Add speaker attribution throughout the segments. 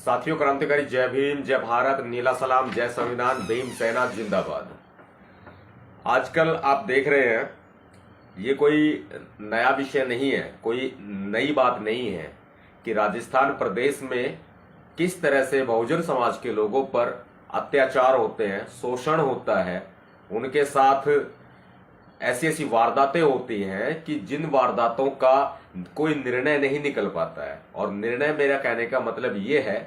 Speaker 1: साथियों, क्रांतिकारी जय भीम, जय भारत, नीला सलाम, जय संविधान, भीम सेना जिंदाबाद। आजकल आप देख रहे हैं, ये कोई नया विषय नहीं है, कोई नई बात नहीं है कि राजस्थान प्रदेश में किस तरह से बहुजन समाज के लोगों पर अत्याचार होते हैं, शोषण होता है, उनके साथ ऐसी ऐसी वारदातें होती हैं कि जिन वारदातों का कोई निर्णय नहीं निकल पाता है। और निर्णय, मेरा कहने का मतलब ये है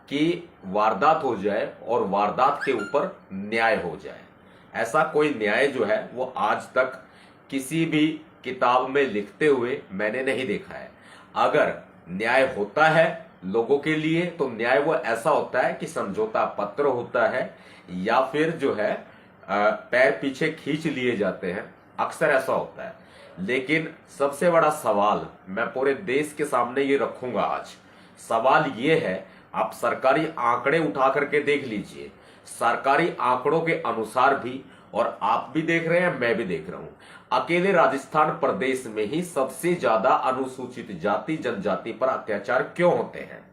Speaker 1: कि वारदात हो जाए और वारदात के ऊपर न्याय हो जाए। ऐसा कोई न्याय जो है वो आज तक किसी भी किताब में लिखते हुए मैंने नहीं देखा है। अगर न्याय होता है लोगों के लिए तो न्याय वो ऐसा होता है कि समझौता पत्र होता है या फिर जो है पैर पीछे खींच लिए जाते हैं, अक्सर ऐसा होता है। लेकिन सबसे बड़ा सवाल मैं पूरे देश के सामने ये रखूंगा आज। सवाल ये है, आप सरकारी आंकड़े उठा करके देख लीजिए, सरकारी आंकड़ों के अनुसार भी, और आप भी देख रहे हैं, मैं भी देख रहा हूं, अकेले राजस्थान प्रदेश में ही सबसे ज्यादा अनुसूचित जाति जनजाति पर अत्याचार क्यों होते हैं,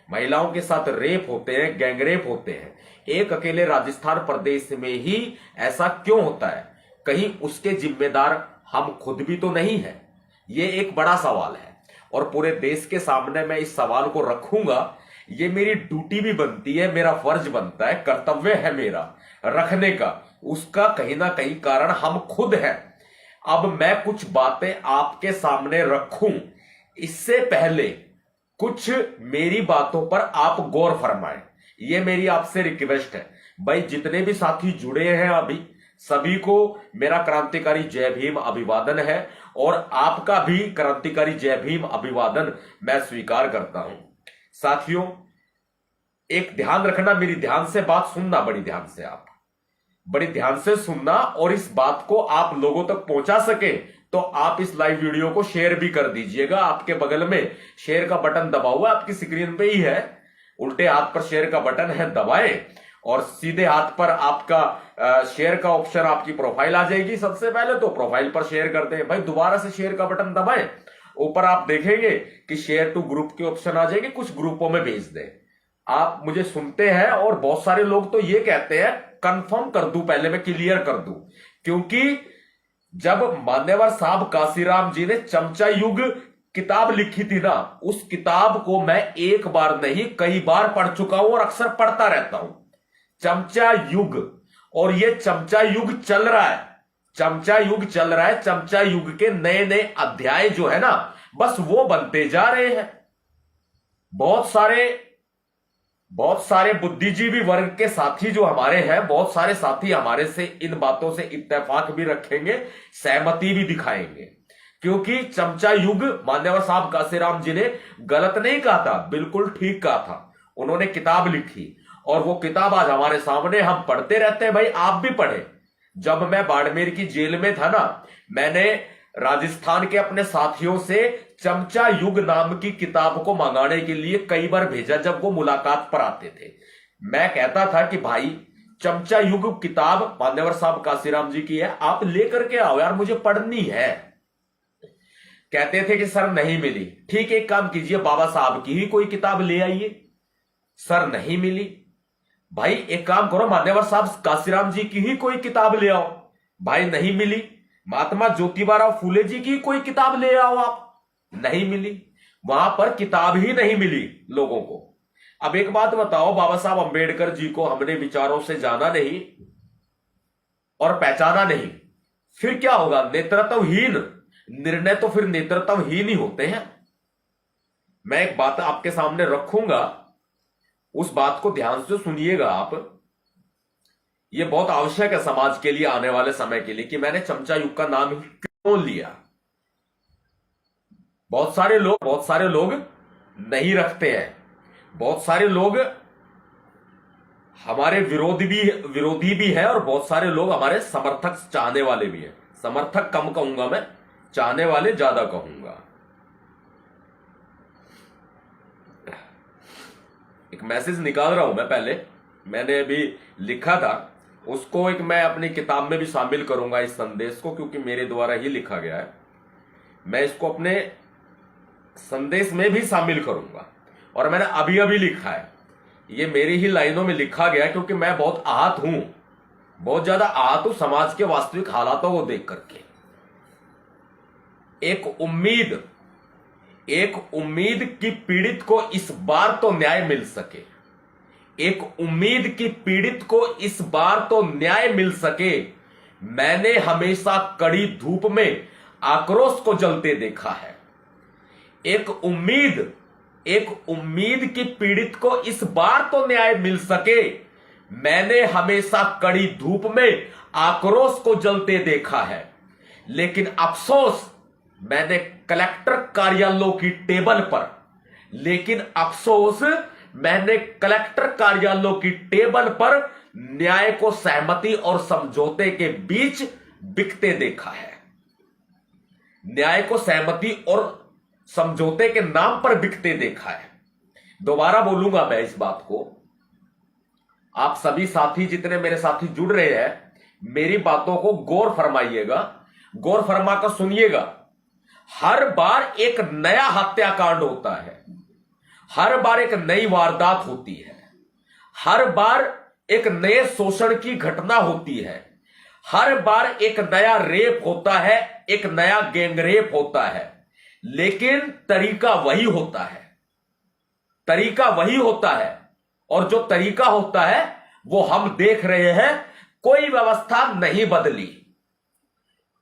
Speaker 1: महिलाओं के साथ रेप होते हैं, गैंगरेप होते हैं, एक अकेले राजस्थान प्रदेश में ही ऐसा क्यों होता है? कहीं उसके जिम्मेदार हम खुद भी तो नहीं है? ये एक बड़ा सवाल है और पूरे देश के सामने मैं इस सवाल को रखूंगा। ये मेरी ड्यूटी भी बनती है, मेरा फर्ज बनता है, कर्तव्य है मेरा रखने का। उसका कहीं ना कहीं कारण हम खुद हैं। अब मैं कुछ बातें आपके सामने रखूं, इससे पहले कुछ मेरी बातों पर आप गौर फरमाएं, ये मेरी आपसे रिक्वेस्ट है। भाई, जितने भी साथी जुड़े हैं अभी, सभी को मेरा क्रांतिकारी जय भीम अभिवादन है और आपका भी क्रांतिकारी जय भीम अभिवादन मैं स्वीकार करता हूं। साथियों, एक ध्यान रखना, मेरी ध्यान से बात सुनना, बड़ी ध्यान से, आप बड़ी ध्यान से सुनना, और इस बात को आप लोगों तक पहुंचा सके तो आप इस लाइव वीडियो को शेयर भी कर दीजिएगा। आपके बगल में शेयर का बटन दबा हुआ, आपकी स्क्रीन पे ही है, उल्टे हाथ पर शेयर का बटन है, दबाएं और सीधे हाथ पर आपका शेयर का ऑप्शन, आपकी प्रोफाइल आ जाएगी। सबसे पहले तो प्रोफाइल पर शेयर कर दें भाई, दोबारा से शेयर का बटन दबाएं, ऊपर आप देखेंगे कि शेयर टू ग्रुप के ऑप्शन आ जाएंगे, कुछ ग्रुपों में भेज दें। आप मुझे सुनते हैं और बहुत सारे लोग तो ये कहते हैं कंफर्म कर दूं, पहले मैं क्लियर कर दूं, क्योंकि जब मान्यवर साहब काशीराम जी ने चमचा युग किताब लिखी थी ना, उस किताब को मैं एक बार नहीं कई बार पढ़ चुका हूं और अक्सर पढ़ता रहता हूं। चमचा युग, और ये चमचा युग चल रहा है, चमचा युग चल रहा है। चमचा युग के नए नए अध्याय जो है ना, बस वो बनते जा रहे हैं। बहुत सारे बुद्धिजीवी वर्ग के साथी जो हमारे हैं, बहुत सारे साथी हमारे से इन बातों से इत्तेफाक भी रखेंगे, सहमति भी दिखाएंगे, क्योंकि चमचा युग मान्यवर साहब काशीराम जी ने गलत नहीं कहा था, बिल्कुल ठीक कहा था। उन्होंने किताब लिखी और वो किताब आज हमारे सामने, हम पढ़ते रहते हैं। भाई, आप भी पढ़े। जब मैं बाड़मेर की जेल में था ना, मैंने राजस्थान के अपने साथियों से चमचा युग नाम की किताब को मंगाने के लिए कई बार भेजा, जब वो मुलाकात पर आते थे। मैं कहता था कि भाई, चमचा युग किताब मान्यवर साहब काशीराम जी की है, आप लेकर के आओ यार, मुझे पढ़नी है। कहते थे कि सर नहीं मिली। ठीक, एक काम कीजिए, बाबा साहब की ही कोई किताब ले आइए। सर नहीं मिली। भाई, एक काम करो, मान्यवर साहब काशीराम जी की ही कोई किताब ले आओ। भाई, नहीं मिली। महात्मा ज्योतिबा फूले जी की कोई किताब ले आओ आप। नहीं मिली। वहां पर किताब ही नहीं मिली लोगों को। अब एक बात बताओ, बाबा साहब अंबेडकर जी को हमने विचारों से जाना नहीं और पहचाना नहीं, फिर क्या होगा? नेतृत्वहीन निर्णय तो फिर नेतृत्वहीन ही होते हैं। मैं एक बात आपके सामने रखूंगा, उस बात को ध्यान से सुनिएगा आप। यह बहुत आवश्यक है समाज के लिए, आने वाले समय के लिए, कि मैंने चमचा युग का नाम क्यों लिया। बहुत सारे लोग नहीं रखते हैं, बहुत सारे लोग हमारे विरोधी भी हैं और बहुत सारे लोग हमारे समर्थक, चाहने वाले भी हैं। समर्थक कम कहूंगा मैं, चाहने वाले ज्यादा कहूंगा। एक मैसेज निकाल रहा हूं मैं, पहले मैंने अभी लिखा था, उसको एक मैं अपनी किताब में भी शामिल करूंगा इस संदेश को, क्योंकि मेरे द्वारा ही लिखा गया है। मैं इसको अपने संदेश में भी शामिल करूंगा और मैंने अभी अभी लिखा है। ये मेरी ही लाइनों में लिखा गया क्योंकि मैं बहुत आहत हूं, बहुत ज्यादा आहत हूं समाज के वास्तविक हालातों को देख करके। एक उम्मीद कि पीड़ित को इस बार तो न्याय मिल सके, एक उम्मीद कि पीड़ित को इस बार तो न्याय मिल सके। मैंने हमेशा कड़ी धूप में आक्रोश को जलते देखा है। एक उम्मीद कि पीड़ित को इस बार तो न्याय मिल सके। मैंने हमेशा कड़ी धूप में आक्रोश को जलते देखा है। लेकिन अफसोस मैंने कलेक्टर कार्यालयों की टेबल पर न्याय को सहमति और समझौते के बीच बिकते देखा है। न्याय को सहमति और समझौते के नाम पर बिकते देखा है। दोबारा बोलूंगा मैं इस बात को, आप सभी साथी जितने मेरे साथी जुड़ रहे हैं, मेरी बातों को गौर फरमाइएगा, गौर फरमा कर सुनिएगा। हर बार एक नया हत्याकांड होता है, हर बार एक नई वारदात होती है, हर बार एक नए शोषण की घटना होती है, हर बार एक नया रेप होता है, एक नया गैंगरेप होता है। लेकिन तरीका वही होता है, तरीका वही होता है। और जो तरीका होता है वो हम देख रहे हैं। कोई व्यवस्था नहीं बदली,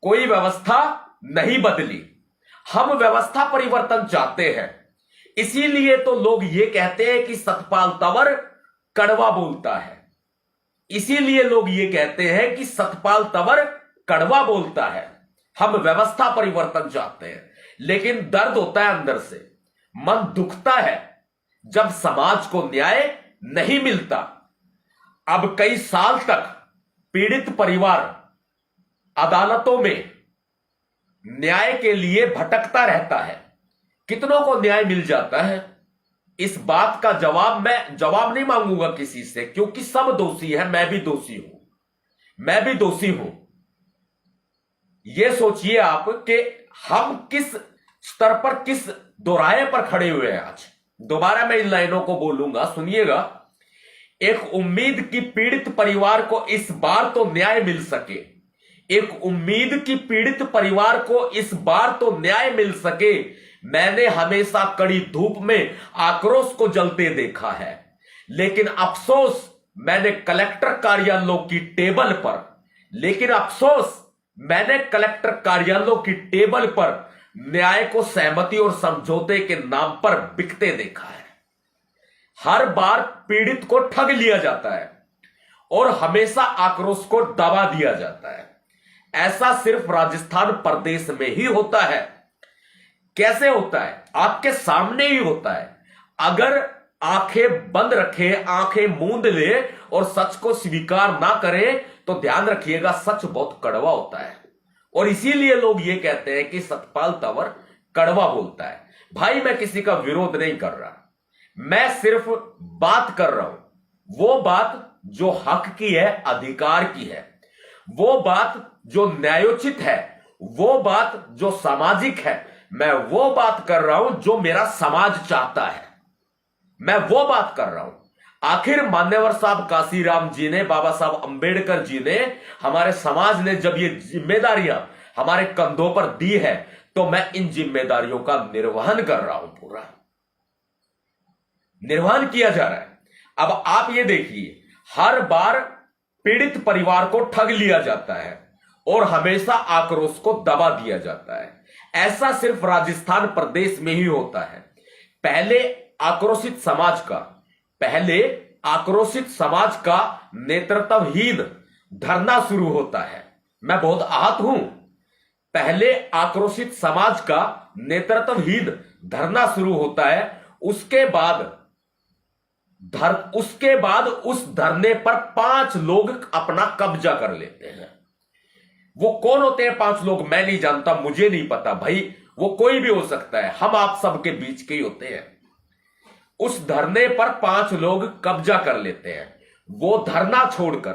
Speaker 1: कोई व्यवस्था नहीं बदली। हम व्यवस्था परिवर्तन चाहते हैं। इसीलिए तो लोग ये कहते हैं कि सतपाल तंवर कड़वा बोलता है। इसीलिए लोग ये कहते हैं कि सतपाल तंवर कड़वा बोलता है। हम व्यवस्था परिवर्तन चाहते हैं, लेकिन दर्द होता है अंदर से, मन दुखता है जब समाज को न्याय नहीं मिलता। अब कई साल तक पीड़ित परिवार अदालतों में न्याय के लिए भटकता रहता है। कितनों को न्याय मिल जाता है, इस बात का मैं जवाब नहीं मांगूंगा किसी से, क्योंकि सब दोषी है। मैं भी दोषी हूं। यह सोचिए आप कि हम किस स्तर पर, किस दोराहे पर खड़े हुए हैं आज। दोबारा मैं इन लाइनों को बोलूंगा, सुनिएगा। एक उम्मीद कि पीड़ित परिवार को इस बार तो न्याय मिल सके, एक उम्मीद कि पीड़ित परिवार को इस बार तो न्याय मिल सके। मैंने हमेशा कड़ी धूप में आक्रोश को जलते देखा है। लेकिन अफसोस मैंने कलेक्टर कार्यालयों की टेबल पर न्याय को सहमति और समझौते के नाम पर बिकते देखा है। हर बार पीड़ित को ठग लिया जाता है और हमेशा आक्रोश को दबा दिया जाता है। ऐसा सिर्फ राजस्थान प्रदेश में ही होता है। कैसे होता है? आपके सामने ही होता है। अगर आंखें बंद रखे, आंखें मूंद ले और सच को स्वीकार ना करे तो ध्यान रखिएगा, सच बहुत कड़वा होता है। और इसीलिए लोग ये कहते हैं कि सतपाल तंवर कड़वा बोलता है। भाई, मैं किसी का विरोध नहीं कर रहा, मैं सिर्फ बात कर रहा हूं। वो बात जो हक की है, अधिकार की है, वो बात जो न्यायोचित है, वो बात जो सामाजिक है। मैं वो बात कर रहा हूं जो मेरा समाज चाहता है, मैं वो बात कर रहा हूं। आखिर मान्यवर साहब काशीराम जी ने, बाबा साहब अंबेडकर जी ने, हमारे समाज ने जब ये जिम्मेदारियां हमारे कंधों पर दी है, तो मैं इन जिम्मेदारियों का निर्वहन कर रहा हूं। पूरा निर्वहन किया जा रहा है। अब आप ये देखिए, हर बार पीड़ित परिवार को ठग लिया जाता है और हमेशा आक्रोश को दबा दिया जाता है। ऐसा सिर्फ राजस्थान प्रदेश में ही होता है। पहले आक्रोशित समाज का नेतृत्वहीन धरना शुरू होता है। मैं बहुत आहत हूं। पहले आक्रोशित समाज का नेतृत्वहीन धरना शुरू होता है, उसके बाद उस धरने पर 5 लोग अपना कब्जा कर लेते हैं। वो कौन होते हैं 5 लोग? मैं नहीं जानता, मुझे नहीं पता भाई, वो कोई भी हो सकता है, हम आप सबके बीच के ही होते हैं। उस धरने पर 5 लोग कब्जा कर लेते हैं। वो धरना छोड़कर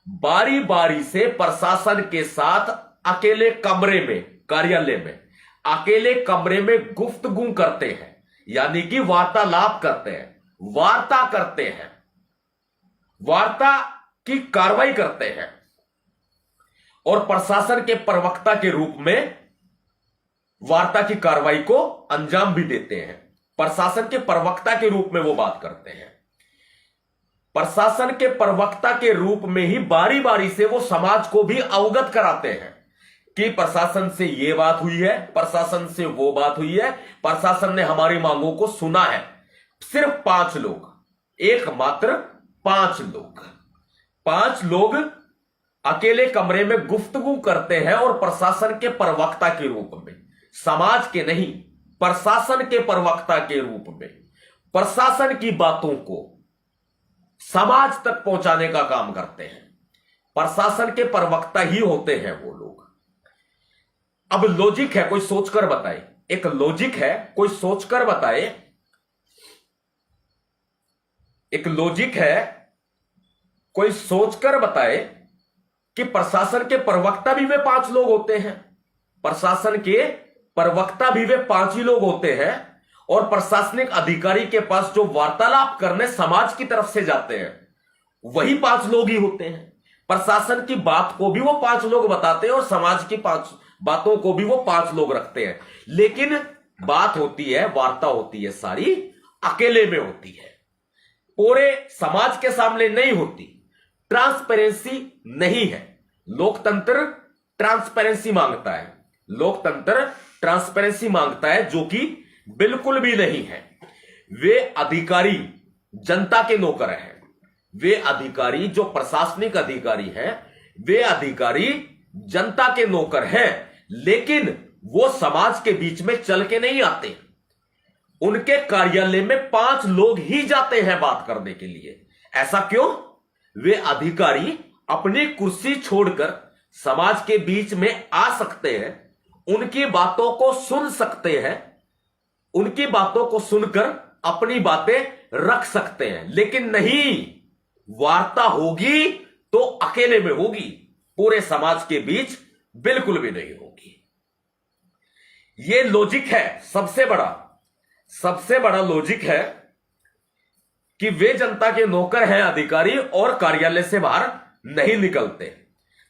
Speaker 1: बारी बारी से प्रशासन के साथ अकेले कमरे में, कार्यालय में अकेले कमरे में गुफ्तगू करते हैं, यानी कि वार्तालाप करते हैं, वार्ता करते हैं। वार्ता की कार्रवाई करते हैं और प्रशासन के प्रवक्ता के रूप में वार्ता की कार्रवाई को अंजाम भी देते हैं। प्रशासन के प्रवक्ता के रूप में वो बात करते हैं। प्रशासन के प्रवक्ता के रूप में ही बारी बारी से वो समाज को भी अवगत कराते हैं कि प्रशासन से ये बात हुई है, प्रशासन से वो बात हुई है, प्रशासन ने हमारी मांगों को सुना है। सिर्फ 5 लोग, एकमात्र 5 लोग, 5 लोग अकेले कमरे में गुफ्तगू करते हैं और प्रशासन के प्रवक्ता के रूप में, समाज के नहीं, प्रशासन के प्रवक्ता के रूप में प्रशासन की बातों को समाज तक पहुंचाने का काम करते हैं। प्रशासन के प्रवक्ता ही होते हैं वो लोग। अब लॉजिक है, कोई सोचकर बताए, एक लॉजिक है, कोई सोचकर बताए, एक लॉजिक है, कोई सोचकर बताए कि प्रशासन के प्रवक्ता भी वे 5 लोग होते हैं, प्रशासन के प्रवक्ता भी वे 5 ही लोग होते हैं और प्रशासनिक अधिकारी के पास जो वार्तालाप करने समाज की तरफ से जाते हैं वही 5 लोग ही होते हैं। प्रशासन की बात को भी वो 5 लोग बताते हैं और समाज की 5 बातों को भी वो 5 लोग रखते हैं। लेकिन बात होती है, वार्ता होती है, सारी अकेले में होती है, पूरे समाज के सामने नहीं होती। ट्रांसपेरेंसी नहीं है। लोकतंत्र ट्रांसपेरेंसी मांगता है, लोकतंत्र ट्रांसपेरेंसी मांगता है, जो कि बिल्कुल भी नहीं है। वे अधिकारी जनता के नौकर हैं, वे अधिकारी जो प्रशासनिक अधिकारी हैं वे अधिकारी जनता के नौकर हैं, लेकिन वो समाज के बीच में चल के नहीं आते। उनके कार्यालय में 5 लोग ही जाते हैं बात करने के लिए। ऐसा क्यों? वे अधिकारी अपनी कुर्सी छोड़कर समाज के बीच में आ सकते हैं, उनकी बातों को सुन सकते हैं, उनकी बातों को सुनकर अपनी बातें रख सकते हैं। लेकिन नहीं, वार्ता होगी तो अकेले में होगी, पूरे समाज के बीच बिल्कुल भी नहीं होगी। यह लॉजिक है, सबसे बड़ा लॉजिक है कि वे जनता के नौकर हैं अधिकारी और कार्यालय से बाहर नहीं निकलते,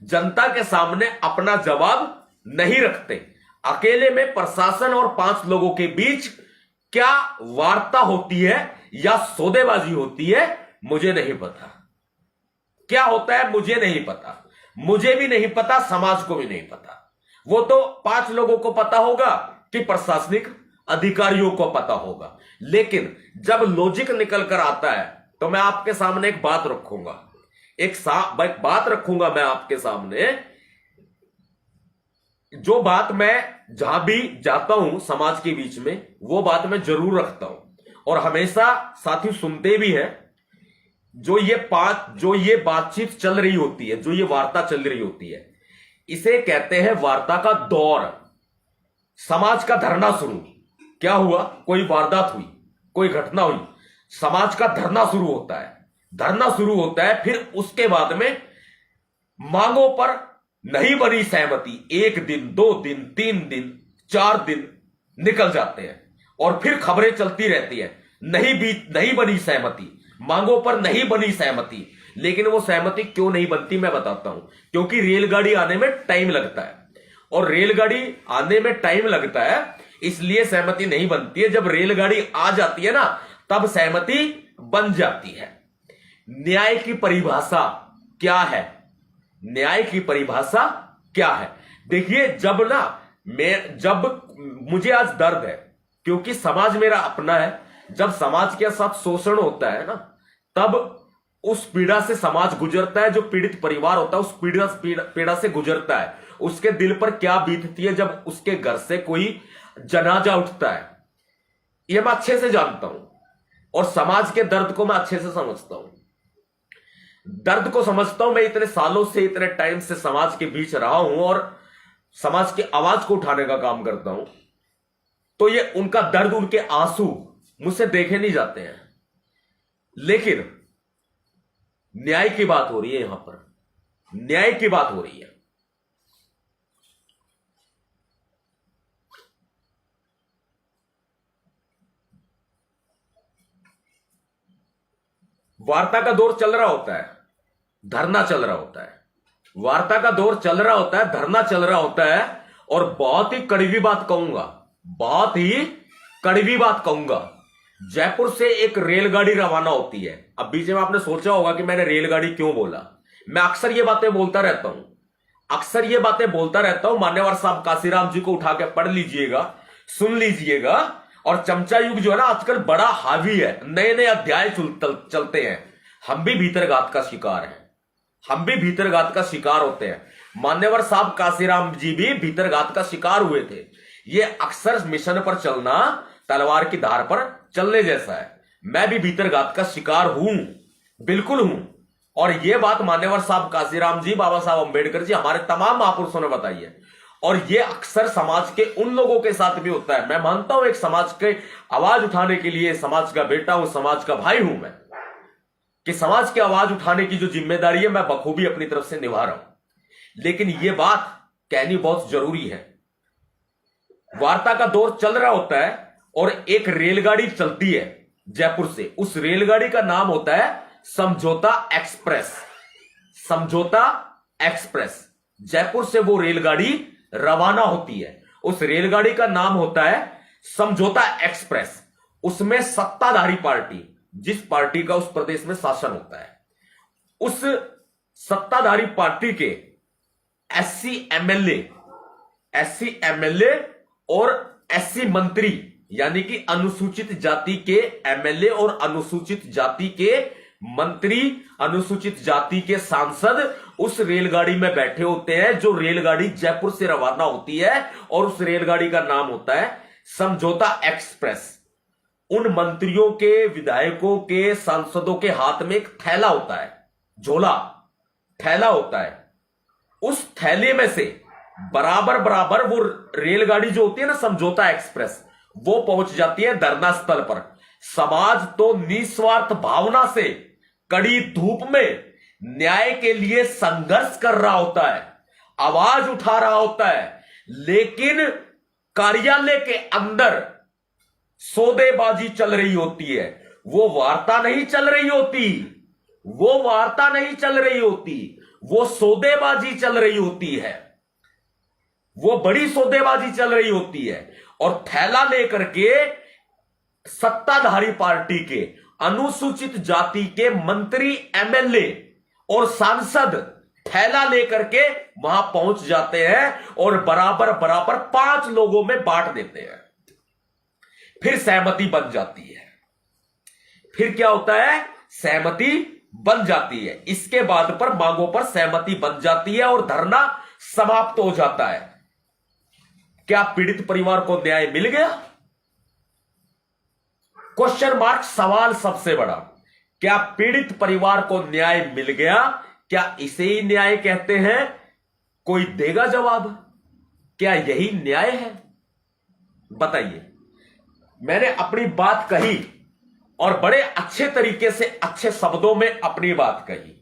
Speaker 1: जनता के सामने अपना जवाब नहीं रखते। अकेले में प्रशासन और 5 लोगों के बीच क्या वार्ता होती है या सौदेबाजी होती है मुझे नहीं पता। क्या होता है मुझे नहीं पता, मुझे भी नहीं पता, समाज को भी नहीं पता। वो तो 5 लोगों को पता होगा कि प्रशासनिक अधिकारियों को पता होगा। लेकिन जब लॉजिक निकल कर आता है तो मैं आपके सामने एक बात रखूंगा, एक बात रखूंगा मैं आपके सामने, जो बात मैं जहां भी जाता हूं समाज के बीच में वो बात मैं जरूर रखता हूं और हमेशा साथी सुनते भी हैं। जो ये बातचीत चल रही होती है, जो ये वार्ता चल रही होती है, इसे कहते हैं वार्ता का दौर। समाज का धरना शुरू, क्या हुआ, कोई वारदात हुई, कोई घटना हुई, समाज का धरना शुरू होता है, धरना शुरू होता है। फिर उसके बाद में मांगों पर नहीं बनी सहमति, 1 दिन 2 दिन 3 दिन 4 दिन निकल जाते हैं और फिर खबरें चलती रहती है, नहीं बनी सहमति, मांगों पर नहीं बनी सहमति। लेकिन वो सहमति क्यों नहीं बनती मैं बताता हूं। क्योंकि रेलगाड़ी आने में टाइम लगता है और रेलगाड़ी आने में टाइम लगता है इसलिए सहमति नहीं बनती है। जब रेलगाड़ी आ जाती है ना तब सहमति बन जाती है। न्याय की परिभाषा क्या है? न्याय की परिभाषा क्या है? देखिए, जब मुझे आज दर्द है क्योंकि समाज मेरा अपना है, जब समाज के साथ शोषण होता है ना तब उस पीड़ा से समाज गुजरता है, जो पीड़ित परिवार होता है उस पीड़ा से गुजरता है। उसके दिल पर क्या बीतती है जब उसके घर से कोई जनाजा उठता है, यह मैं अच्छे से जानता हूं और समाज के दर्द को मैं अच्छे से समझता हूं। दर्द को समझता हूं, मैं इतने सालों से, इतने टाइम से समाज के बीच रहा हूं और समाज की आवाज को उठाने का काम करता हूं। तो ये उनका दर्द, उनके आंसू मुझसे देखे नहीं जाते हैं। लेकिन न्याय की बात हो रही है, यहां पर न्याय की बात हो रही है। वार्ता का दौर चल रहा होता है, धरना चल रहा होता है, वार्ता का दौर चल रहा होता है, धरना चल रहा होता है। और बहुत ही कड़वी बात कहूंगा, बहुत ही कड़वी बात कहूंगा, जयपुर से एक रेलगाड़ी रवाना होती है। अब बीच में आपने सोचा होगा कि मैंने रेलगाड़ी क्यों बोला। मैं अक्सर ये बातें बोलता रहता हूं, अक्सर ये बातें बोलता रहता हूं। मान्यवर साहब काशीराम जी को उठा के पढ़ लीजिएगा, सुन लीजिएगा। और चमचा युग जो है ना आजकल बड़ा हावी है, नए नए अध्याय चलते हैं। हम भी भीतरघात का शिकार हैं, हम भी भीतरघात का शिकार होते हैं। मान्यवर साहब काशीराम जी भी भीतरघात का शिकार हुए थे। ये अक्सर मिशन पर चलना तलवार की धार पर चलने जैसा है। मैं भी भीतरघात का शिकार हूं, बिल्कुल हूं। और यह बात मान्यवर साहब काशीराम जी, बाबा साहब अंबेडकर जी, हमारे तमाम महापुरुषों ने बताई है। और यह अक्सर समाज के उन लोगों के साथ भी होता है। मैं मानता हूं एक समाज के आवाज उठाने के लिए समाज का बेटा हूं, समाज का भाई हूं मैं, कि समाज की आवाज उठाने की जो जिम्मेदारी है मैं बखूबी अपनी तरफ से निभा रहा हूं। लेकिन यह बात कहनी बहुत जरूरी है। वार्ता का दौर चल रहा होता है और एक रेलगाड़ी चलती है जयपुर से। उस रेलगाड़ी का नाम होता है समझौता एक्सप्रेस। समझौता एक्सप्रेस, जयपुर से वो रेलगाड़ी रवाना होती है। उस रेलगाड़ी का नाम होता है समझौता एक्सप्रेस। उसमें सत्ताधारी पार्टी, जिस पार्टी का उस प्रदेश में शासन होता है, उस सत्ताधारी पार्टी के एससी एमएलए और एससी मंत्री, यानी कि अनुसूचित जाति के एमएलए और अनुसूचित जाति के मंत्री, अनुसूचित जाति के सांसद उस रेलगाड़ी में बैठे होते हैं, जो रेलगाड़ी जयपुर से रवाना होती है। और उस रेलगाड़ी का नाम होता है समझौता एक्सप्रेस। उन मंत्रियों के, विधायकों के, सांसदों के हाथ में एक थैला होता है, झोला, थैला होता है। उस थैले में से बराबर बराबर वो रेलगाड़ी जो होती है ना समझौता एक्सप्रेस, वो पहुंच जाती है धरना स्थल पर। समाज तो निस्वार्थ भावना से कड़ी धूप में न्याय के लिए संघर्ष कर रहा होता है, आवाज उठा रहा होता है। लेकिन कार्यालय के अंदर सौदेबाजी चल रही होती है। वो वार्ता नहीं चल रही होती, वो वार्ता नहीं चल रही होती, वो सौदेबाजी चल रही होती है, वो बड़ी सौदेबाजी चल रही होती है। और थैला लेकर के सत्ताधारी पार्टी के अनुसूचित जाति के मंत्री, एमएलए और सांसद थैला लेकर के वहां पहुंच जाते हैं और बराबर बराबर 5 लोगों में बांट देते हैं। फिर सहमति बन जाती है। फिर क्या होता है? सहमति बन जाती है। इसके बाद पर मांगों पर सहमति बन जाती है और धरना समाप्त हो जाता है। क्या पीड़ित परिवार को न्याय मिल गया? क्वेश्चन मार्क, सवाल सबसे बड़ा। क्या पीड़ित परिवार को न्याय मिल गया? क्या इसे ही न्याय कहते हैं? कोई देगा जवाब? क्या यही न्याय है? बताइए। मैंने अपनी बात कही और बड़े अच्छे तरीके से, अच्छे शब्दों में अपनी बात कही।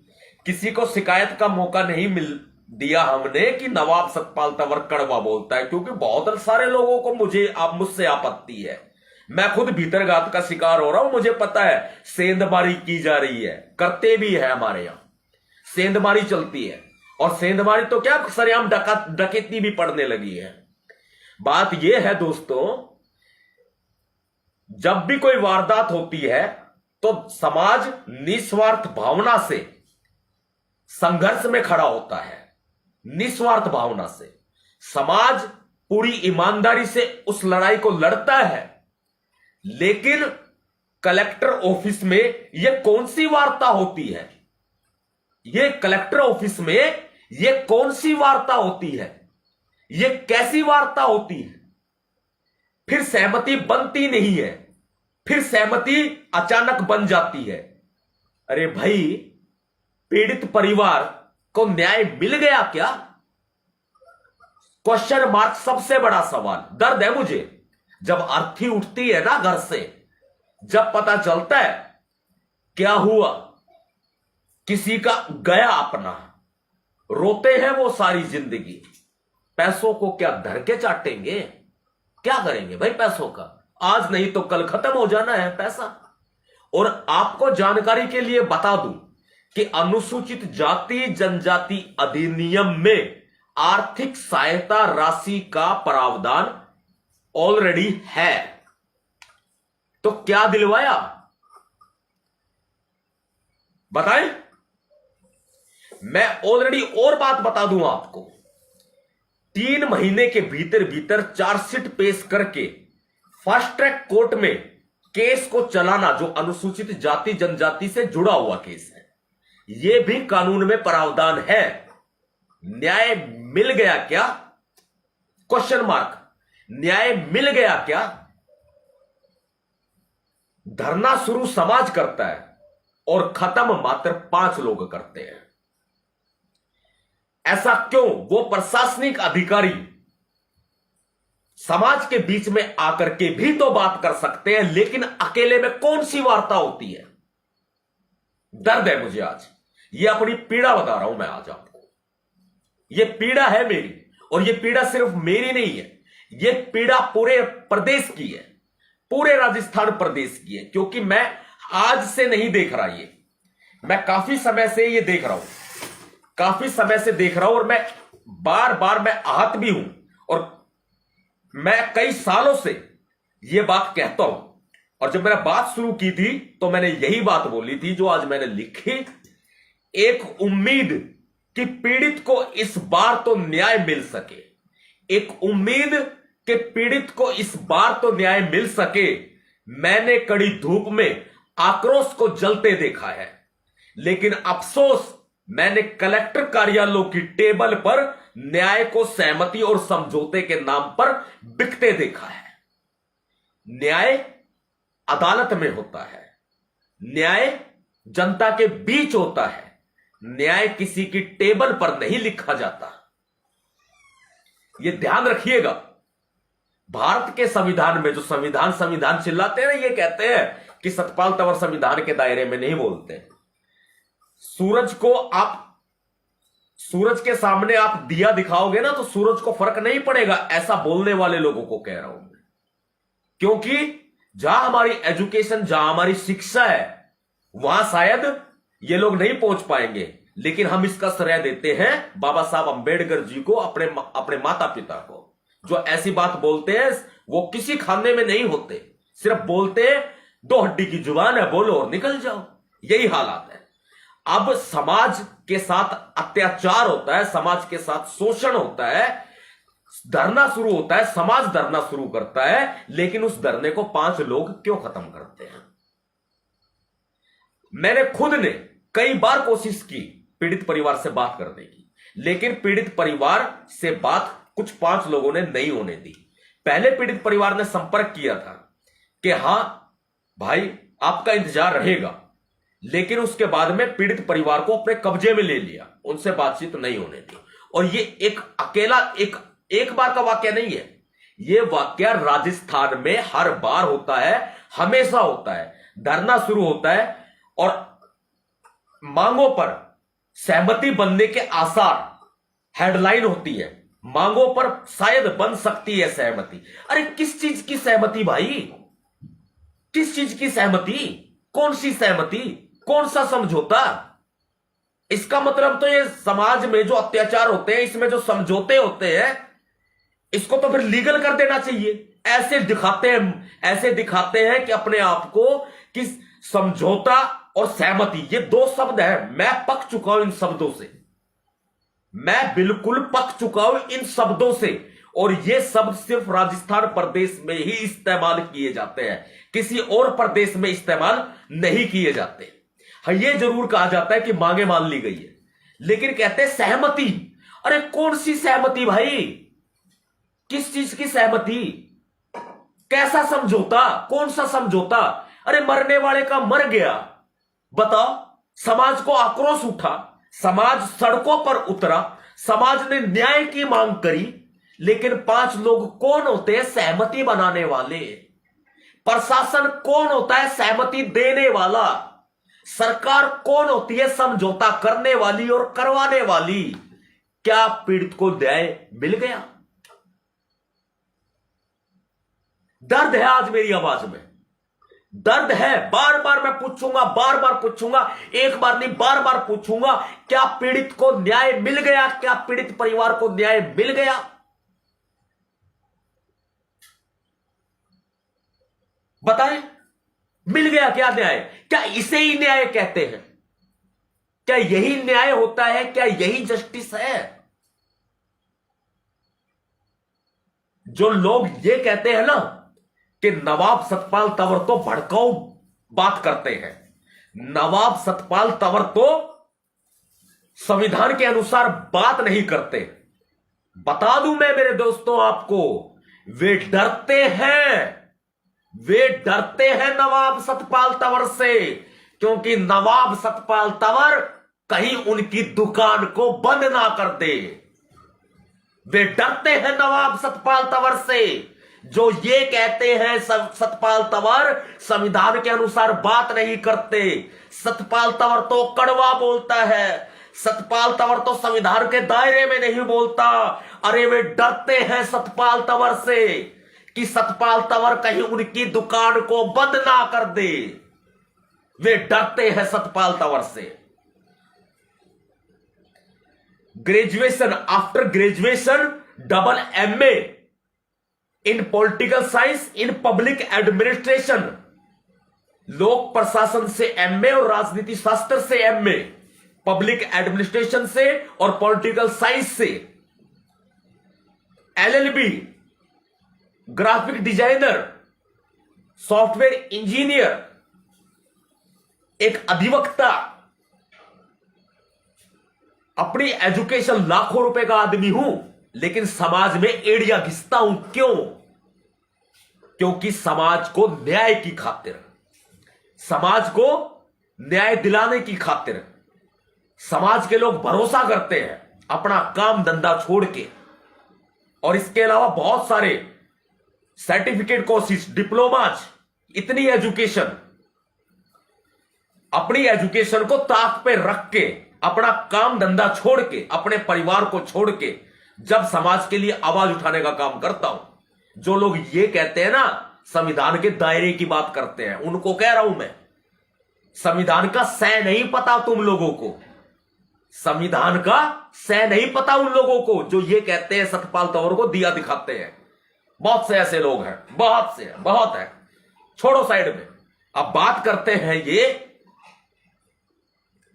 Speaker 1: किसी को शिकायत का मौका नहीं मिल दिया हमने कि नवाब सतपाल तंवर कड़वा बोलता है, क्योंकि बहुत सारे लोगों को मुझसे आपत्ति है। मैं खुद भीतरघात का शिकार हो रहा हूं। मुझे पता है सेंधमारी की जा रही है, करते भी है हमारे यहां, सेंधमारी चलती है। और सेंधमारी तो क्या, सरेआम डकैती भी पड़ने लगी है। बात यह है दोस्तों, जब भी कोई वारदात होती है तो समाज निस्वार्थ भावना से संघर्ष में खड़ा होता है। निस्वार्थ भावना से समाज पूरी ईमानदारी से उस लड़ाई को लड़ता है। लेकिन कलेक्टर ऑफिस में यह कौन सी वार्ता होती है? यह कलेक्टर ऑफिस में यह कौन सी वार्ता होती है? यह कैसी वार्ता होती है? फिर सहमति बनती नहीं है, फिर सहमति अचानक बन जाती है। अरे भाई, पीड़ित परिवार को न्याय मिल गया क्या? क्वेश्चन मार्क, सबसे बड़ा सवाल। दर्द है मुझे जब अर्थी उठती है ना घर से, जब पता चलता है क्या हुआ, किसी का गया अपना, रोते हैं वो सारी जिंदगी। पैसों को क्या धर के चाटेंगे? क्या करेंगे भाई पैसों का? आज नहीं तो कल खत्म हो जाना है पैसा। और आपको जानकारी के लिए बता दूं कि अनुसूचित जाति जनजाति अधिनियम में आर्थिक सहायता राशि का प्रावधान ऑलरेडी है। तो क्या दिलवाया बताएं। मैं ऑलरेडी और बात बता दूं आपको, 3 महीने के भीतर भीतर चार्जशीट पेश करके फास्ट ट्रैक कोर्ट में केस को चलाना, जो अनुसूचित जाति जनजाति से जुड़ा हुआ केस है, यह भी कानून में प्रावधान है। न्याय मिल गया क्या? Question mark. न्याय मिल गया क्या? धरना शुरू समाज करता है और खत्म मात्र 5 लोग करते हैं। ऐसा क्यों? वो प्रशासनिक अधिकारी समाज के बीच में आकर के भी तो बात कर सकते हैं, लेकिन अकेले में कौन सी वार्ता होती है? दर्द है मुझे आज, ये अपनी पीड़ा बता रहा हूं मैं आज आपको। ये पीड़ा है मेरी, और ये पीड़ा सिर्फ मेरी नहीं है, ये पीड़ा पूरे प्रदेश की है, पूरे राजस्थान प्रदेश की है। क्योंकि मैं आज से नहीं देख रहा, ये मैं काफी समय से ये देख रहा हूं, काफी समय से देख रहा हूं, और मैं बार बार मैं आहत भी हूं, और मैं कई सालों से ये बात कहता हूं। और जब मैंने बात शुरू की थी तो मैंने यही बात बोली थी जो आज मैंने लिखी। एक उम्मीद कि पीड़ित को इस बार तो न्याय मिल सके, एक उम्मीद कि पीड़ित को इस बार तो न्याय मिल सके। मैंने कड़ी धूप में आक्रोश को जलते देखा है, लेकिन अफसोस मैंने कलेक्टर कार्यालयों की टेबल पर न्याय को सहमति और समझौते के नाम पर बिकते देखा है। न्याय अदालत में होता है, न्याय जनता के बीच होता है, न्याय किसी की टेबल पर नहीं लिखा जाता। यह ध्यान रखिएगा। भारत के संविधान में जो संविधान संविधान चिल्लाते हैं, ये कहते हैं कि सतपाल तंवर संविधान के दायरे में नहीं बोलते। सूरज के सामने आप दिया दिखाओगे ना, तो सूरज को फर्क नहीं पड़ेगा, ऐसा बोलने वाले लोगों को कह रहा हूं मैं। क्योंकि जहां हमारी एजुकेशन, जहां हमारी शिक्षा है, वहां शायद ये लोग नहीं पहुंच पाएंगे, लेकिन हम इसका श्रेय देते हैं बाबा साहब अंबेडकर जी को, अपने माता पिता को। जो ऐसी बात बोलते हैं वो किसी खाने में नहीं होते, सिर्फ बोलते हैं 2 हड्डी की जुबान है, बोलो और निकल जाओ। यही हालात है। अब समाज के साथ अत्याचार होता है, समाज के साथ शोषण होता है, धरना शुरू होता है, समाज धरना शुरू करता है, लेकिन उस धरने को 5 लोग क्यों खत्म करते हैं? मैंने खुद ने कई बार कोशिश की पीड़ित परिवार से बात करने की, लेकिन पीड़ित परिवार से बात कुछ 5 लोगों ने नहीं होने दी। पहले पीड़ित परिवार ने संपर्क किया था कि हां भाई आपका इंतजार रहेगा, लेकिन उसके बाद में पीड़ित परिवार को अपने कब्जे में ले लिया, उनसे बातचीत नहीं होने दी। और ये एक अकेला एक बार का वाकया नहीं है, ये वाकया राजस्थान में हर बार होता है, हमेशा होता है। धरना शुरू होता है और मांगों पर सहमति बनने के आसार, हेडलाइन होती है, मांगों पर शायद बन सकती है सहमति। अरे किस चीज की सहमति भाई? किस चीज की सहमति? कौन सी सहमति? कौन सा समझौता? इसका मतलब तो ये समाज में जो अत्याचार होते हैं, इसमें जो समझौते होते हैं, इसको तो फिर लीगल कर देना चाहिए। ऐसे दिखाते हैं कि अपने आप को कि समझौता और सहमति, ये 2 शब्द है। मैं पक चुका हूं इन शब्दों से, मैं बिल्कुल पक चुका हूं इन शब्दों से। और ये शब्द सिर्फ राजस्थान प्रदेश में ही इस्तेमाल किए जाते हैं, किसी और प्रदेश में इस्तेमाल नहीं किए जाते। हाँ, ये जरूर कहा जाता है कि मांगे मान ली गई है, लेकिन कहते हैं सहमति। अरे कौन सी सहमति भाई? किस चीज की सहमति? कैसा समझौता? कौन सा समझौता? अरे मरने वाले का मर गया, बताओ। समाज को आक्रोश उठा, समाज सड़कों पर उतरा, समाज ने न्याय की मांग करी, लेकिन 5 लोग कौन होते हैं? सहमति बनाने वाले। प्रशासन कौन होता है? सहमति देने वाला। सरकार कौन होती है? समझौता करने वाली और करवाने वाली। क्या पीड़ित को न्याय मिल गया? दर्द है आज मेरी आवाज में, दर्द है। बार बार मैं पूछूंगा, बार बार पूछूंगा, एक बार नहीं बार बार पूछूंगा, क्या पीड़ित को न्याय मिल गया? क्या पीड़ित परिवार को न्याय मिल गया? बताएं, मिल गया क्या न्याय? क्या इसे ही न्याय कहते हैं? क्या यही न्याय होता है? क्या यही जस्टिस है? जो लोग ये कहते हैं ना कि नवाब सतपाल तंवर तो भड़काऊ बात करते हैं, नवाब सतपाल तंवर तो संविधान के अनुसार बात नहीं करते, बता दूं मैं मेरे दोस्तों आपको, वे डरते हैं, वे डरते हैं नवाब सतपाल तंवर से, क्योंकि नवाब सतपाल तंवर कहीं उनकी दुकान को बंद ना कर दे। वे डरते हैं नवाब सतपाल तंवर से। जो ये कहते हैं सतपाल तंवर संविधान के अनुसार बात नहीं करते, सतपाल तंवर तो कड़वा बोलता है, सतपाल तंवर तो संविधान के दायरे में नहीं बोलता, अरे वे डरते हैं सतपाल तंवर से कि सतपाल तंवर कहीं उनकी दुकान को बंद ना कर दे। वे डरते हैं सतपाल तंवर से। Graduation, after graduation double MA in political science in public administration, लोक प्रशासन से एमए और राजनीति शास्त्र से एमए, पब्लिक एडमिनिस्ट्रेशन से और पॉलिटिकल साइंस से LLB, graphic designer, software engineer, एक अधिवक्ता, अपनी एजुकेशन लाखों रुपए का आदमी हूं, लेकिन समाज में एड़िया घिसता हूं। क्यों? क्योंकि समाज को न्याय की खातिर, समाज को न्याय दिलाने की खातिर समाज के लोग भरोसा करते हैं अपना काम धंधा छोड़ के, और इसके अलावा बहुत सारे सर्टिफिकेट कोर्सेज, डिप्लोमाज, इतनी एजुकेशन, अपनी एजुकेशन को ताक पे रख के, अपना काम धंधा छोड़ के, अपने परिवार को छोड़ के जब समाज के लिए आवाज उठाने का काम करता हूं। जो लोग ये कहते हैं ना संविधान के दायरे की बात करते हैं, उनको कह रहा हूं मैं, संविधान का सह नहीं पता तुम लोगों को, संविधान का सह नहीं पता उन लोगों को जो ये कहते हैं सतपाल तंवर को दिया दिखाते हैं। बहुत से ऐसे लोग हैं, बहुत से, बहुत है, छोड़ो साइड में। अब बात करते हैं ये,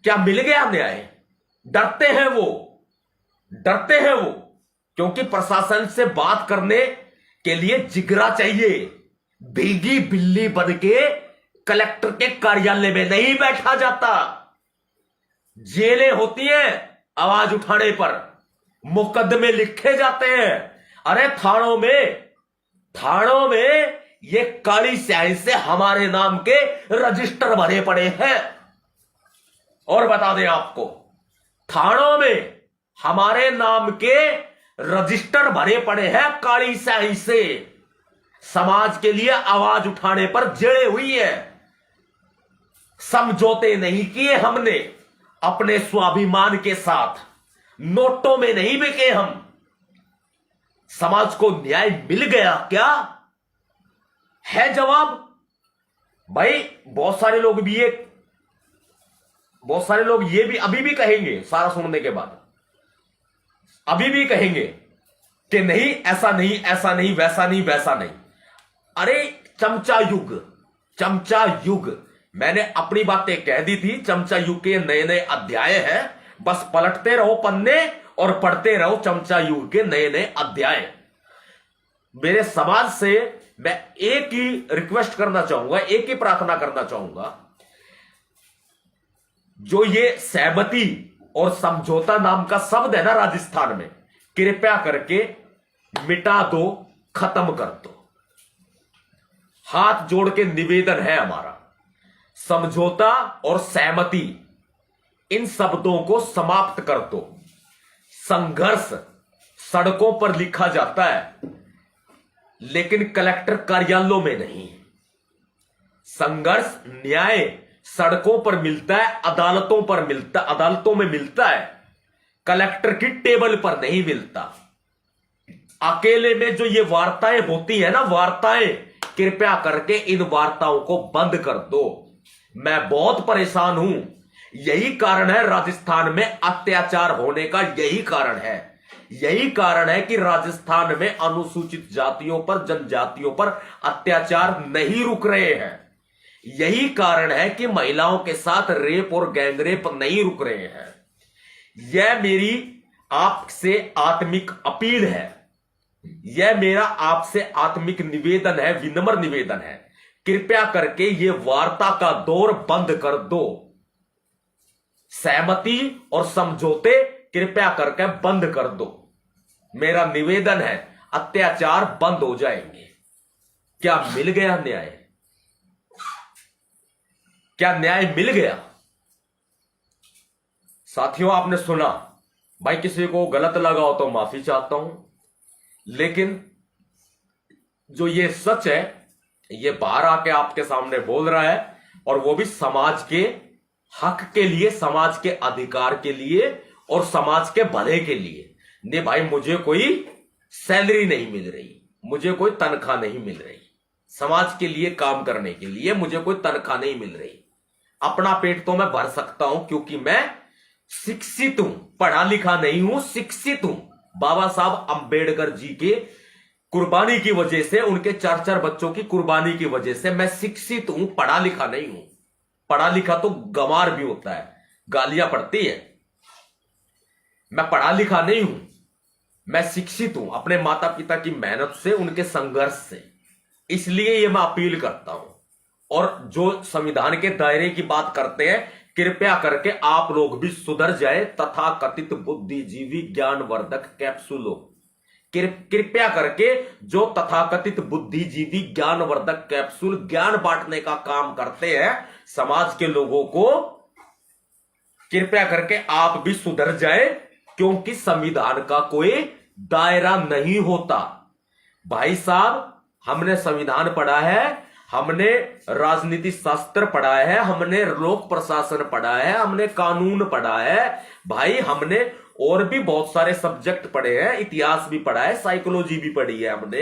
Speaker 1: क्या मिल गया न्याय? डरते हैं वो, डरते हैं वो, क्योंकि प्रशासन से बात करने के लिए जिगरा चाहिए। भीगी बिल्ली बन के कलेक्टर के कार्यालय में नहीं बैठा जाता, जेलें होती हैं आवाज उठाने पर, मुकदमे लिखे जाते हैं। अरे थानों में ये काली स्याही से हमारे नाम के रजिस्टर भरे पड़े हैं। और बता दें आपको, थानों में हमारे नाम के रजिस्टर भरे पड़े हैं काली स्याही से, समाज के लिए आवाज उठाने पर जड़े हुई है। समझौते नहीं किए हमने अपने स्वाभिमान के साथ, नोटों में नहीं बिके हम। समाज को न्याय मिल गया क्या? है जवाब भाई। बहुत सारे लोग ये भी अभी भी कहेंगे, सारा सुनने के बाद अभी भी कहेंगे कि नहीं, ऐसा नहीं, ऐसा नहीं, वैसा नहीं, वैसा नहीं। अरे चमचा युग, मैंने अपनी बातें कह दी थी। चमचा युग के नए नए अध्याय हैं, बस पलटते रहो पन्ने और पढ़ते रहो चमचा युग के नए नए अध्याय। मेरे समाज से मैं एक ही रिक्वेस्ट करना चाहूंगा, एक ही प्रार्थना करना चाहूंगा, जो ये सहमति और समझौता नाम का शब्द है ना राजस्थान में, कृपया करके मिटा दो, खत्म कर दो। हाथ जोड़ के निवेदन है हमारा। समझौता और सहमति, इन शब्दों को समाप्त कर दो। संघर्ष सड़कों पर लिखा जाता है, लेकिन कलेक्टर कार्यालयों में नहीं। संघर्ष, न्याय सड़कों पर मिलता है, अदालतों में मिलता है, कलेक्टर की टेबल पर नहीं मिलता। अकेले में जो ये वार्ताएं होती है ना, वार्ताएं, कृपया करके इन वार्ताओं को बंद कर दो। मैं बहुत परेशान हूं। यही कारण है राजस्थान में अत्याचार होने का, यही कारण है। यही कारण है कि राजस्थान में अनुसूचित जातियों पर, जनजातियों पर अत्याचार नहीं रुक रहे हैं। यही कारण है कि महिलाओं के साथ रेप और गैंगरेप नहीं रुक रहे हैं। यह मेरी आपसे आत्मिक अपील है, यह मेरा आपसे आत्मिक निवेदन है, विनम्र निवेदन है। कृपया करके यह वार्ता का दौर बंद कर दो। सहमति और समझौते कृपया करके बंद कर दो। मेरा निवेदन है, अत्याचार बंद हो जाएंगे। क्या मिल गया न्याय? क्या न्याय मिल गया? साथियों, आपने सुना। भाई, किसी को गलत लगा हो तो माफी चाहता हूं, लेकिन जो ये सच है, ये बाहर आके आपके सामने बोल रहा है, और वो भी समाज के हक के लिए, समाज के अधिकार के लिए और समाज के भले के लिए। नहीं भाई, मुझे कोई सैलरी नहीं मिल रही, मुझे कोई तनख्वाह नहीं मिल रही, समाज के लिए काम करने के लिए मुझे कोई तनख्वाह नहीं मिल रही। अपना पेट तो मैं भर सकता हूं क्योंकि मैं शिक्षित हूं, पढ़ा लिखा नहीं हूं, शिक्षित हूं। बाबा साहब अंबेडकर जी के कुर्बानी की वजह से, उनके 4-4 बच्चों की कुर्बानी की वजह से मैं शिक्षित हूं, पढ़ा लिखा नहीं हूं। पढ़ा लिखा तो गंवार भी होता है, गालियां पड़ती है। मैं पढ़ा लिखा नहीं हूं, मैं शिक्षित हूं, अपने माता पिता की मेहनत से, उनके संघर्ष से। इसलिए यह मैं अपील करता हूं। और जो संविधान के दायरे की बात करते हैं, कृपया करके आप लोग भी सुधर जाए। तथाकथित बुद्धिजीवी ज्ञानवर्धक कैप्सूलों, कृपया करके जो तथाकथित बुद्धिजीवी ज्ञानवर्धक कैप्सूल ज्ञान बांटने का काम करते हैं समाज के लोगों को, कृपया करके आप भी सुधर जाए, क्योंकि संविधान का कोई दायरा नहीं होता। भाई साहब, हमने संविधान पढ़ा है, हमने राजनीति शास्त्र पढ़ा है, हमने लोक प्रशासन पढ़ा है, हमने कानून पढ़ा है। भाई, हमने और भी बहुत सारे सब्जेक्ट पढ़े हैं, इतिहास भी पढ़ा है, साइकोलॉजी भी पढ़ी है हमने।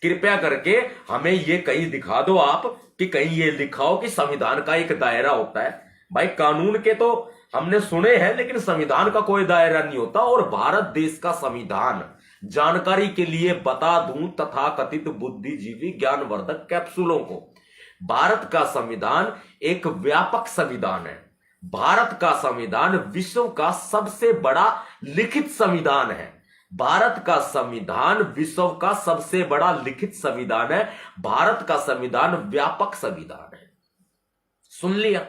Speaker 1: कृपया करके हमें ये कहीं दिखा दो आप, कि कहीं ये लिखाओ कि संविधान का एक दायरा होता है। भाई, कानून के तो हमने सुने हैं, लेकिन संविधान का कोई दायरा नहीं होता। और भारत देश का संविधान, जानकारी के लिए बता दूं तथाकथित बुद्धिजीवी ज्ञानवर्धक कैप्सूलों को, भारत का संविधान एक व्यापक संविधान है। भारत का संविधान विश्व का सबसे बड़ा लिखित संविधान है। भारत का संविधान विश्व का सबसे बड़ा लिखित संविधान है। भारत का संविधान व्यापक संविधान है। सुन लिया?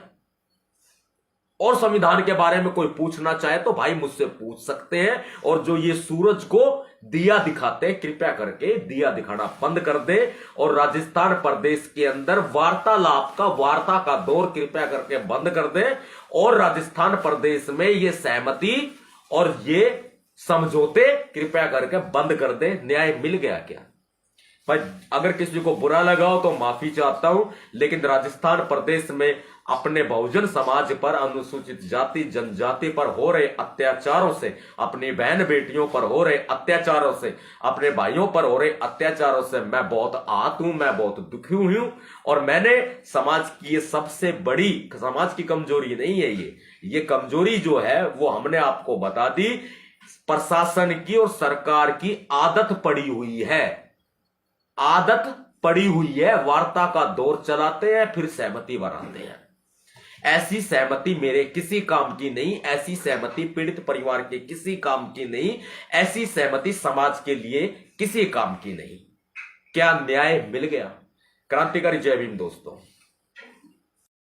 Speaker 1: और संविधान के बारे में कोई पूछना चाहे तो भाई मुझसे पूछ सकते हैं। और जो ये सूरज को दिया दिखाते हैं, कृपया करके दिया दिखाना बंद कर दे। और राजस्थान प्रदेश के अंदर वार्तालाप का, वार्ता का दौर कृपया करके बंद कर दे। और राजस्थान प्रदेश में ये सहमति और ये समझौते कृपया करके बंद कर दे। न्याय मिल गया क्या? भाई, अगर किसी को बुरा लगा हो तो माफी चाहता हूं, लेकिन राजस्थान प्रदेश में अपने बहुजन समाज पर, अनुसूचित जाति जनजाति पर हो रहे अत्याचारों से, अपनी बहन बेटियों पर हो रहे अत्याचारों से, अपने भाइयों पर हो रहे अत्याचारों से मैं बहुत आहत हूं, मैं बहुत दुखी हूं। और मैंने समाज की ये सबसे बड़ी, समाज की कमजोरी नहीं है ये कमजोरी जो है वो हमने आपको बता दी। प्रशासन की और सरकार की आदत पड़ी हुई है, आदत पड़ी हुई है। वार्ता का दौर चलाते हैं, फिर सहमति बनाते हैं। ऐसी सहमति मेरे किसी काम की नहीं, ऐसी सहमति पीड़ित परिवार के किसी काम की नहीं, ऐसी सहमति समाज के लिए किसी काम की नहीं। क्या न्याय मिल गया? क्रांतिकारी जय भीम दोस्तों।